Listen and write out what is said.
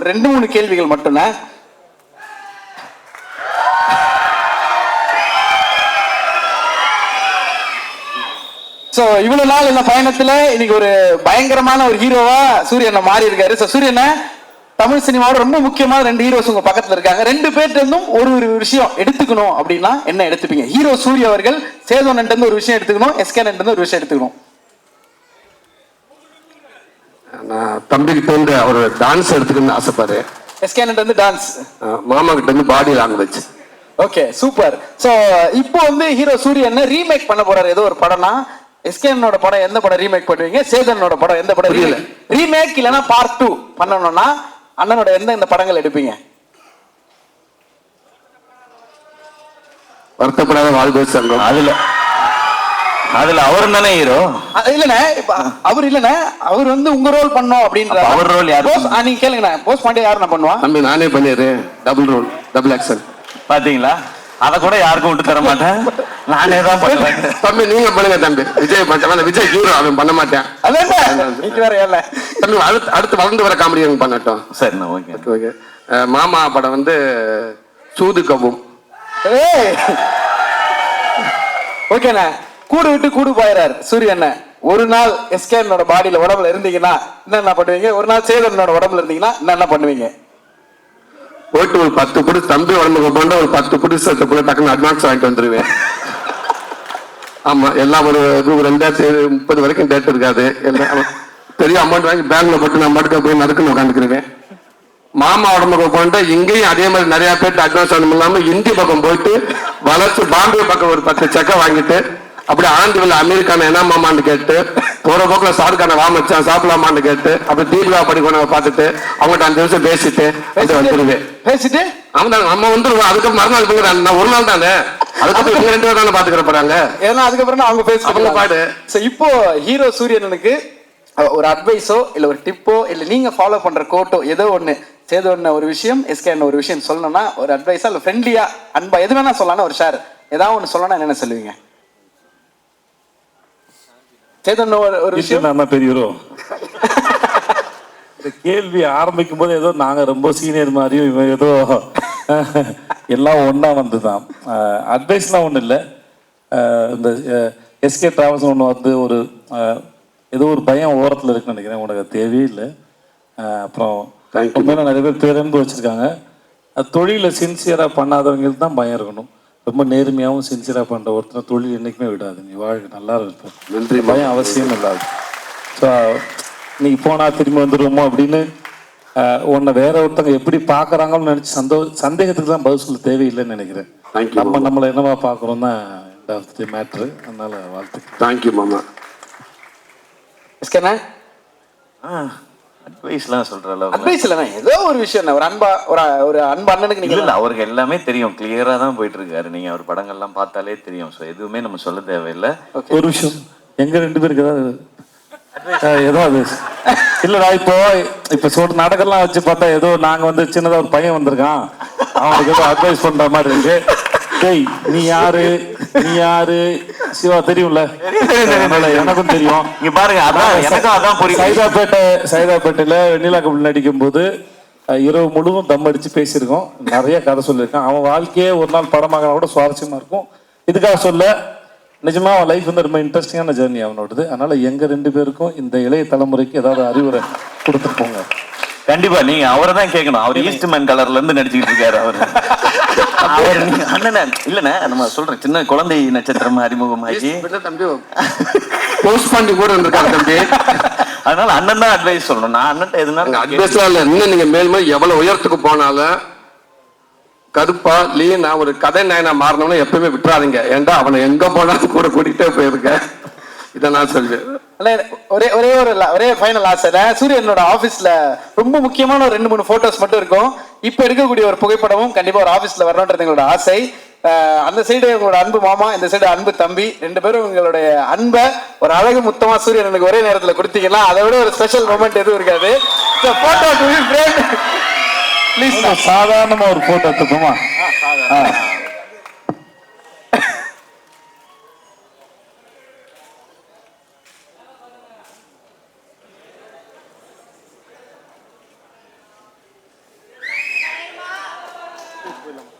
ஒரு 2-3 கேள்விகள் மட்டும்தான். ஸோ இவ்வளவு நாள் இந்த பயணத்துல இன்னைக்கு ஒரு பயங்கரமான ஒரு ஹீரோவா சூரியனை மாறி இருக்காரு. ஸோ சூரியனை தமிழ் சினிமாவோட ரொம்ப முக்கியமான 2 ஹீரோஸ் உங்க பக்கத்துல இருக்காங்க. 2 பேர்ட்ட இருந்தும் ஒரு விஷயம் எடுத்துக்கணும் அப்படின்னா என்ன எடுத்துப்பீங்க? ஹீரோ சூரிய அவர்கள் சேதோனன்ட்ட இருந்து ஒரு விஷயம் எடுத்துக்கணும், எஸ்கேனன்ட்ட இருந்து ஒரு விஷயம் எடுத்துக்கணும். நான் தம்பிக்கு தோன்ற அவர் டான்ஸ் எடுத்துக்கணும்னு ஆசைப்பாரு. எஸ்கேனன்ட்ட இருந்து டான்ஸ், மாமா கிட்ட இருந்து body language. Okay super. So இப்போ வந்து ஹீரோ சூரியன் ரீமேக் பண்ண போறாரு ஏதோ ஒரு படம்னா, எஸ்கேனோட படம் எந்த படம் ரீமேக் பண்ணுவீங்க? சேதனோட படம் எந்த படம் ரீமேக் இல்லைன்னா பார்ட் 2 பண்ணணும்னா அண்ணனோட எந்த படங்கள் எடுப்பீங்க? வருத்தப்படாத வாழ்வு சங்கம். அதுல அவரு தானே ஹீரோ. இல்லண்ணே, அவர் இல்லண்ணே, அவர் வந்து உங்க ரோல் பண்ணோம் அப்படின்ற. அவர் ரோல் யாரு? நீங்க கேளுங்கண்ணே, போஸ்ட் பாண்டியா யாரு நான் பண்ணுவா? தம்பி நானே பண்ணிடுறேன். Double role, double action. பாத்தீங்களா? அத கூட யாருக்கும் விட்டு தர மாட்டேன், நானே தான் பண்ணுவேன். தம்பி நீங்க பண்ணுங்க தம்பி. விஜய் பண்ண, விஜய் ஹீரோ அவன் பண்ண மாட்டேன். தம்பி அடுத்து வளர்ந்து வர காமெடி பண்ணட்டும். சரி ஓகே ஓகே. மாமா படம் வந்து சூது கவும். ஓகேண்ணே. கூடு விட்டு கூடு போயிறாரு சூரியன். ஒரு நாள் எஸ்கேனோட பாடியில உடம்புல இருந்தீங்கன்னா என்ன பண்ணுவீங்க? ஒரு நாள் சேதனோட உடம்புல இருந்தீங்கன்னா என்ன பண்ணுவீங்க? போயிட்டு ஒரு 10 புடி தம்பி உடம்புக்கு போன ஒரு 10 புடி சட்டை போல டக்குன்னு அட்வான்ஸ் வாங்கிட்டு வந்துருவேன். ஆமா, எல்லாம் ஒரு 2030 வரைக்கும் டேட் இருக்காது. பெரிய அமௌண்ட் வாங்கி பேங்க்ல போட்டு நான் மட்டும் போய் நறுக்குன்னு உட்காந்துக்கிருவேன். மாமா உடம்புக்கு போன இங்கேயும் அதே மாதிரி நிறைய பேர்ட்டு அட்வான்ஸ் வாங்கணும் இல்லாம இந்தி பக்கம் போயிட்டு வளர்ச்சி பாம்பே பக்கம் ஒரு 10 செக்கை வாங்கிட்டு அப்படி ஆண்டிவில் அமெரிக்கான என்ன மாமான்னு கேட்டு போற போக்கில் சாருக்கான வாமச்சான் சாப்பிடலாமான்னு கேட்டு அப்படி தீபிகா படிக்கணும் பார்த்துட்டு அவங்ககிட்ட 5 நிமிஷம் பேசிட்டு வந்துருவேன். பேசிட்டு நம்ம வந்துருவோம். அதுக்கப்புறம் மறுநாள் நான் ஒரு நாள் தானே, அதுக்கப்புறம் இவங்க 2 பேரும் தானே பாத்துக்கிற போறாங்க. ஏன்னா அதுக்கப்புறம் அவங்க பேசுவாங்க பாடு. இப்போ ஹீரோ சூரியனுக்கு ஒரு அட்வைஸோ இல்ல ஒரு டிப்போ இல்ல நீங்க ஃபாலோ பண்ற கோட்டோ ஏதோ ஒண்ணு சேதோன்னு ஒரு விஷயம், எஸ்கேன்னு ஒரு விஷயம் சொல்லணும்னா ஒரு அட்வைஸா இல்ல ஃப்ரெண்ட்லியா அன்பா எது வேணா சொல்லலாம், ஒரு ஷேர் ஏதாவது ஒண்ணு சொல்லணும்னா என்ன சொல்லுவீங்க? சேதன் ஒரு விஷயம் நான் பெரிய இந்த கேள்வி ஆரம்பிக்கும் போது ஏதோ நாங்க ரொம்ப சீனியர் மாதிரியும் இவன் ஏதோ எல்லாம் ஒன்றா வந்து தான். அட்வைஸ்லாம் ஒன்றும் இல்லை. இந்த எஸ்கே டிராவல்ஸ் ஒன்று வந்து ஒரு ஏதோ ஒரு பயம் ஓரத்தில் இருக்குன்னு நினைக்கிறேன். உனக்கு தேவையே இல்லை. அப்புறம் உண்மையில நிறைய பேர் பேரன்பு வச்சுருக்காங்க. தொழிலில் சின்சியராக பண்ணாதவங்களுக்கு தான் பயம் இருக்கணும். ரொம்ப நேர்மையாகவும் சின்சியராக பண்ணுற ஒருத்தனை தொழில் என்றைக்குமே விடாது. நீ வாழ்க்கை நல்லா இருப்பேன். நன்றி. பயம் அவசியம் இல்லாது. ஸோ இன்னைக்கு போனால் திரும்பி வந்துடுவோமோ அப்படின்னு உன்னை வேற ஒருத்தவங்க எப்படி பார்க்குறாங்கன்னு நினச்சி சந்தேகத்துக்கு தான் பதில் சொல்ல தேவையில்லைன்னு நினைக்கிறேன். நம்மளை என்னவா பார்க்குறோம் தான் இந்த மேட்ரு. அதனால வாழ்த்துக்கள். தேங்க்யூ மாமா. அட்வைஸ்லாம் சொல்ற அளவுக்கு அட்வைஸ் இல்ல, ஏதோ ஒரு விஷயம் ஒரு அன்பா ஒரு அன்பு அண்ணனுக்கு நீங்க இல்ல, அவருக்கு எல்லாமே தெரியும், கிளியரா தான் போயிட்டு இருக்காரு. நீங்க அவர் படங்கள்லாம் பார்த்தாலே தெரியும். ஸோ எதுவுமே நம்ம சொல்ல தேவையில்லை. ஒரு விஷயம் எங்க 2 பேருக்கு ஏதாவது இல்லடா, இப்போ சொல்ற நாடகம்லாம் வச்சு பார்த்தா ஏதோ நாங்க வந்து சின்னதா ஒரு பையன் வந்திருக்கான், அவனுக்கு ஏதோ அட்வைஸ் பண்ற மாதிரி இருக்கு. டேய் நீ யாரு சிவா தெரியும்ல, எனக்கும் தெரியும். இங்க பாருங்க, அதான் சைதாப்பேட்டையில வெண்ணிலா கபடி நடிக்கும் போது இரவு முழுவதும் தம் அடிச்சு பேசியிருக்கோம். நிறைய கதை சொல்லியிருக்கான். அவன் வாழ்க்கையே ஒரு நாள் படமாக கூட சுவாரஸ்யமா இருக்கும். இதுக்காக சொல்ல, நிஜமா அவன் லைஃப் வந்து ரொம்ப இன்ட்ரெஸ்டிங்கான ஜேர்னி அவனோடது. அதனால எங்க 2 பேருக்கும் இந்த இளைய தலைமுறைக்கு ஏதாவது அறிவுரை கொடுத்துட்டு போங்க. கண்டிப்பா நீங்க அவரை தான் கேட்கணும். அவர் ஈஸ்ட்மேன் கலர்ல இருந்து நடிச்சுக்கிட்டு இருக்காரு. அவர் அண்ணன இல்லண்ணே, நம்ம சொல்றேன் சின்ன குழந்தை நட்சத்திரம் அறிமுகமாகி தம்பி போஸ்ட் பண்ணி கூட இருந்திருக்காரு தம்பி. அதனால அண்ணன் தான் அட்வைஸ் சொல்லணும். நான் அண்ணன் எதுனாலும் அட்வைஸ்லாம் இல்லை. இன்னும் நீங்க மேலுமே எவ்வளவு உயரத்துக்கு போனாலும் கருப்பா லீனா ஒரு கதை நாயனா மாறினவன எப்பவுமே விட்டுறாதீங்க. ஏன்டா அவனை எங்க போனாலும் கூட கூட்டிகிட்டே போயிருக்கேன். இதை நான் சொல்வேன். ஒரே ஃபைனல் ஆசை. சூரியனோட ஆபீஸ்ல ரொம்ப முக்கியமான ஒரு 2-3 போட்டோஸ் மட்டும் இருக்கும். இப்ப எடுக்கக்கூடிய ஒரு புகைப்படமும் கண்டிப்பா ஒரு ஆபீஸ்ல வரணுன்றது எங்களோட ஆசை. அந்த சைடு உங்களோட அன்பு மாமா, இந்த சைடு அன்பு தம்பி, 2 பேரும் உங்களுடைய அன்பை ஒரு அழகு முத்தமா சூரியனுக்கு ஒரே நேரத்தில் கொடுத்தீங்கன்னா அதை விட ஒரு ஸ்பெஷல் மொமெண்ட் எதுவும் இருக்காது. சாதாரணமா ஒரு போட்டோ எடுத்துக்கோமா? போயிடலாம்.